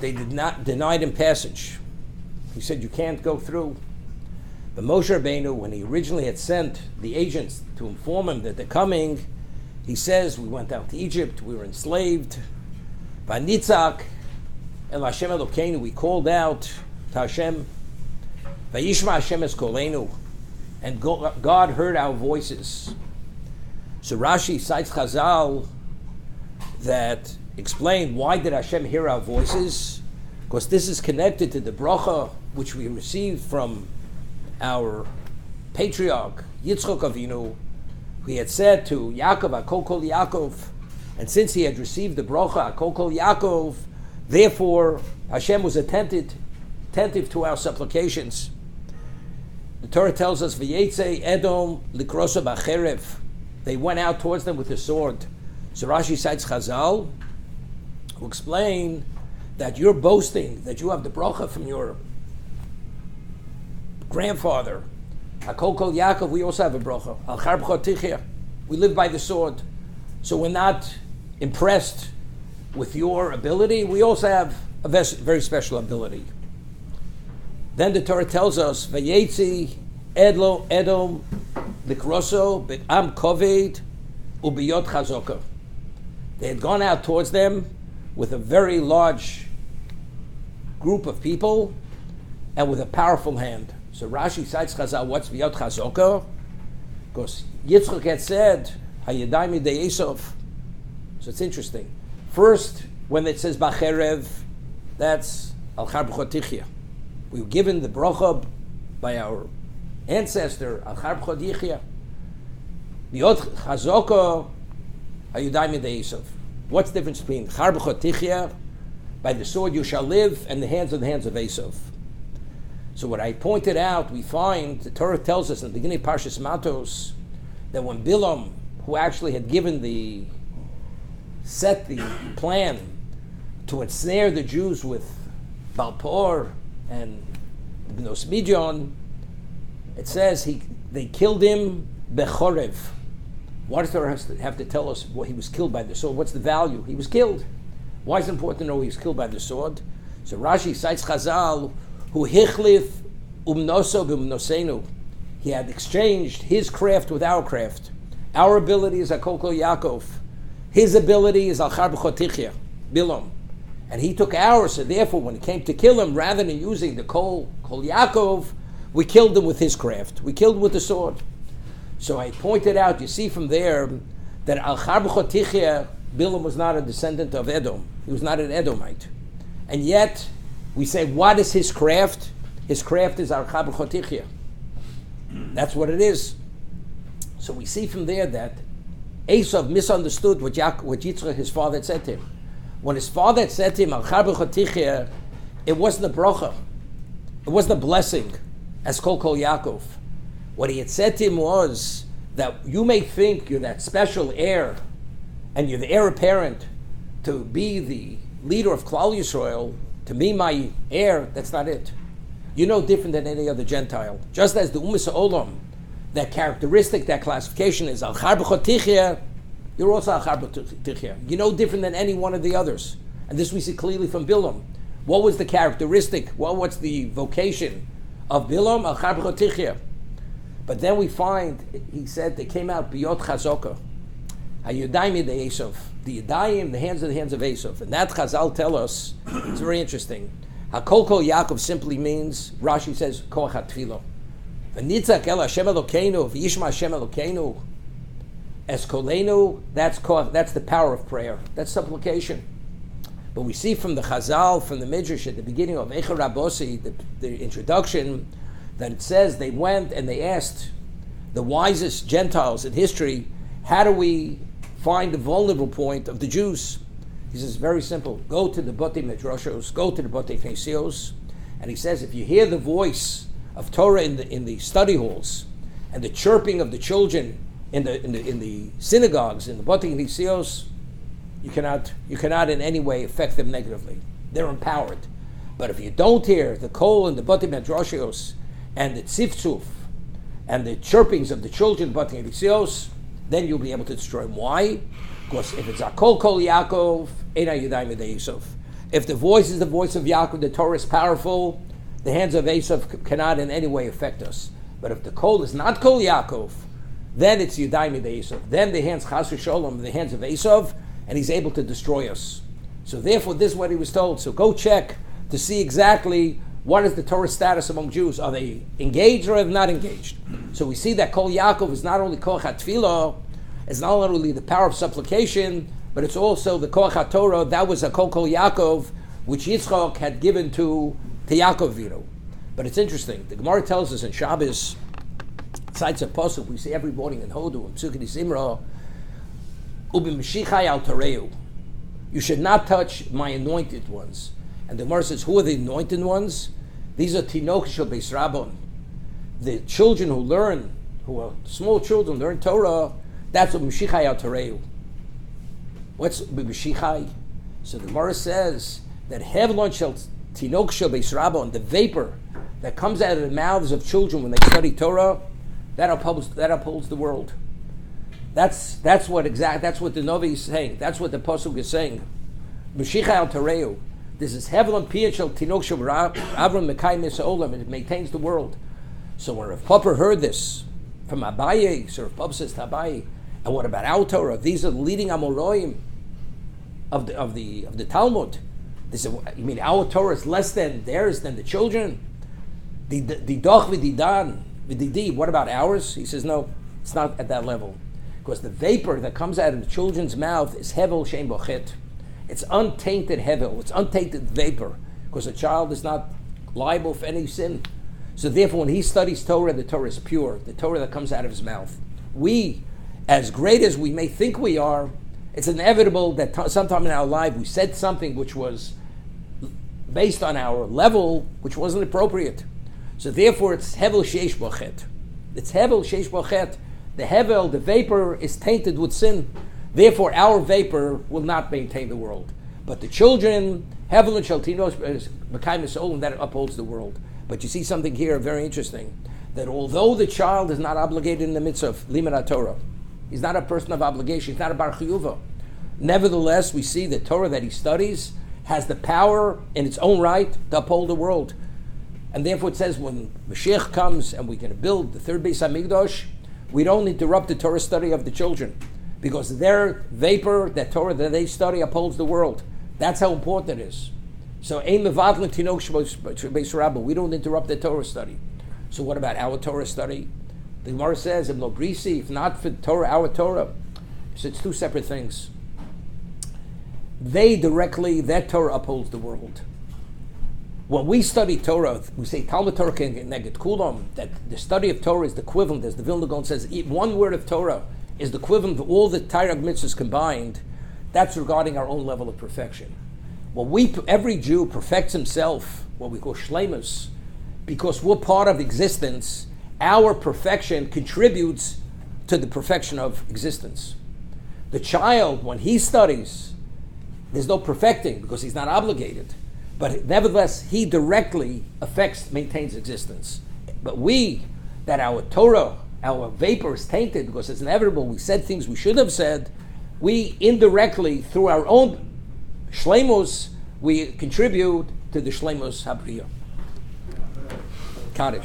they did not denied him passage. He said, you can't go through. But Moshe Rabbeinu, when he originally had sent the agents to inform him that they're coming, he says, we went out to Egypt, we were enslaved. Vanitzak el Hashem Elokeinu, we called out to Hashem. Vayishma Hashem es kolenu, and God heard our voices. So Rashi cites Chazal that explain why did Hashem hear our voices? Because this is connected to the bracha which we received from our patriarch Yitzchak Avinu. He had said to Yaakov, Akol Kol Yaakov, and since he had received the bracha Akol Kol Yaakov, therefore Hashem was attentive to our supplications. The Torah tells us, V'yetze Edom likrosa b'cherev. They went out towards them with the sword. So Rashi cites Chazal, who explain that you're boasting that you have the bracha from your grandfather. Akol Kol Yaakov, we also have a bracha. Al Char B'chot Tichya. We live by the sword. So we're not impressed with your ability. We also have a very special ability. Then the Torah tells us, Vayetzi Edom likroso be'am koved ubiyot chazoka. They had gone out towards them with a very large group of people and with a powerful hand. So Rashi cites Chazal, what's biyot chazoka? Because Yitzchak had said, Hayadai midei Esov. So it's interesting. First, when it says Bacherev, that's Al Char B'chot Tichya. We were given the bracha by our ancestor, Al Char B'chot Yichya. Biyot Chazoka, Hayadai midei Esov. What's the difference between Char B'chot Tichya, by the sword you shall live, and the hands of Esov? So what I pointed out, we find, the Torah tells us in the beginning of Parshas Matos, that when Bilam, who actually had set the plan to ensnare the Jews with Balpor and Bnos Midyon, it says they killed him bechorev. Why does the Torah have to tell us he was killed by the sword? What's the value? He was killed. Why is it important to know he was killed by the sword? So Rashi cites Chazal, who hichlif umnoso b'umnosenu. He had exchanged his craft with our craft. Our ability is Akol Kol Yaakov. His ability is Al Char B'chot Tichya, Bilam. And he took ours, so therefore when it came to kill him, rather than using the Kol Yaakov, we killed him with his craft. We killed him with the sword. So I pointed out, you see from there, that Al Char B'chot Tichya, Bilam was not a descendant of Edom. He was not an Edomite. And yet, we say, what is his craft? His craft is Al Char B'chot Tichya. That's what it is. So we see from there that Esau misunderstood what Yitzchak, his father, had said to him. When his father had said to him, Al Char B'chot Tichya, it wasn't a bracha. It wasn't a blessing, as Kol Yaakov. What he had said to him was that you may think you're that special heir, and you're the heir apparent to be the leader of Klal Yisrael, to be my heir. That's not it. You're no different than any other Gentile. Just as the Umas Olam, that characteristic, that classification is Al Char B'chot Tichya, you're also Al Char B'chot Tichya. You're no different than any one of the others. And this we see clearly from Bilam. What was the characteristic? What's the vocation of Bilam? Al Char B'chot Tichya. But then we find, he said, they came out biyot chazoka. Hayudayim de Esov. The Yudayim, the hands of Esov. And that Chazal tell us, it's very interesting. HaKol Kol Yaakov simply means, Rashi says, Koach HaTfilo. V'nitzak el Hashem Elokeinu, v'yishma Hashem Elokeinu, es kolenu, that's the power of prayer. That's supplication. But we see from the Chazal, from the Midrash at the beginning of Eicha Rabosi, the introduction, that it says they went and they asked the wisest Gentiles in history, how do we find the vulnerable point of the Jews? He says, very simple. Go to the Batei Midrashos, go to the Batei Knesios, and he says, if you hear the voice of Torah in the study halls and the chirping of the children in the synagogues, in the Batei Knesios, you cannot in any way affect them negatively. They're empowered. But if you don't hear the kol in the Batei Midrashos and the tziftzuf and the chirpings of the children, Batei Knesios, then you'll be able to destroy them. Why? Because if it's Akol Kol Yaakov, Eina Yudayim Midei Yisov. If the voice is the voice of Yaakov, the Torah is powerful, the hands of Esav cannot in any way affect us. But if the kol is not kol Yaakov, then it's Yudai Midei Esav. Then the hands Chas v'Sholom, the hands of Esav, and he's able to destroy us. So therefore, this is what he was told. So go check to see exactly what is the Torah status among Jews. Are they engaged or are they not engaged? So we see that kol Yaakov is not only koach hatfilah, it's not only the power of supplication, but it's also the koach haTorah. That was a kol Yaakov, which Yitzchak had given to Yaakov Vino. But it's interesting. The Gemara tells us in Shabbos, cites a pasuk we see every morning in Hodu, in Psukei Simra, Ubi Mashichai al Tareu. You should not touch my anointed ones. And the Gemara says, who are the anointed ones? These are Tinoch Shel Beis Rabban. The children who learn, who are small children, learn Torah, that's what Mashichai al Tareu. What's Mashichai? So the Gemara says that Hevlon Shel Tinoch Shel Beis Rabban, the vapor that comes out of the mouths of children when they study Torah, that upholds the world. That's what the Novi is saying. That's what the pasuk is saying. Mashiach al Tareu. This is Hevlon Piyat Shel Tinoch Shel Avram Mekayim Olam. It maintains the world. So when Rav Papa heard this from Abaye, so Rav Papa says to Abaye, and what about our Torah? These are the leading Amoroim of the Talmud. They said, you mean our Torah is less than theirs, than the children? The Doch v'didan v'didi. What about ours? He says, no, it's not at that level. Because the vapor that comes out of the children's mouth is hevel shein bochet. It's untainted hevel. It's untainted vapor. Because a child is not liable for any sin. So therefore, when he studies Torah, the Torah is pure. The Torah that comes out of his mouth. We, as great as we may think we are, it's inevitable that sometime in our life we said something which was based on our level, which wasn't appropriate. So therefore, it's hevel sheish bochet. It's hevel sheish bochet. The hevel, the vapor, is tainted with sin. Therefore, our vapor will not maintain the world. But the children, hevel and shaltinos, mekayim olam, that upholds the world. But you see something here very interesting, that although the child is not obligated in the midst of limud Torah, he's not a person of obligation, he's not a bar chiyuva. Nevertheless, we see the Torah that he studies has the power in its own right to uphold the world. And therefore it says when Mashiach comes and we're going to build the third Beis HaMikdash, we don't interrupt the Torah study of the children, because their vapor, that Torah that they study, upholds the world. That's how important it is. So ein mevadlin tinoch Beis Rabba. We don't interrupt the Torah study. So what about our Torah study? The Gemara says, "Im lo brisi," if not for Torah, our Torah. So it's two separate things. That Torah upholds the world. When we study Torah, we say Talmud Torah neged kulam, that the study of Torah is the equivalent, as the Vilna Gaon says, one word of Torah is the equivalent of all the Torah mitzvahs combined. That's regarding our own level of perfection. Every Jew perfects himself, what we call shleimus, because we're part of existence. Our perfection contributes to the perfection of existence. The child, when he studies, there's no perfecting because he's not obligated. But nevertheless, he directly maintains existence. But that our Torah, our vapor is tainted because it's inevitable, we said things we should have said, we indirectly, through our own shleimus, we contribute to the shleimus habriya. Kaddish.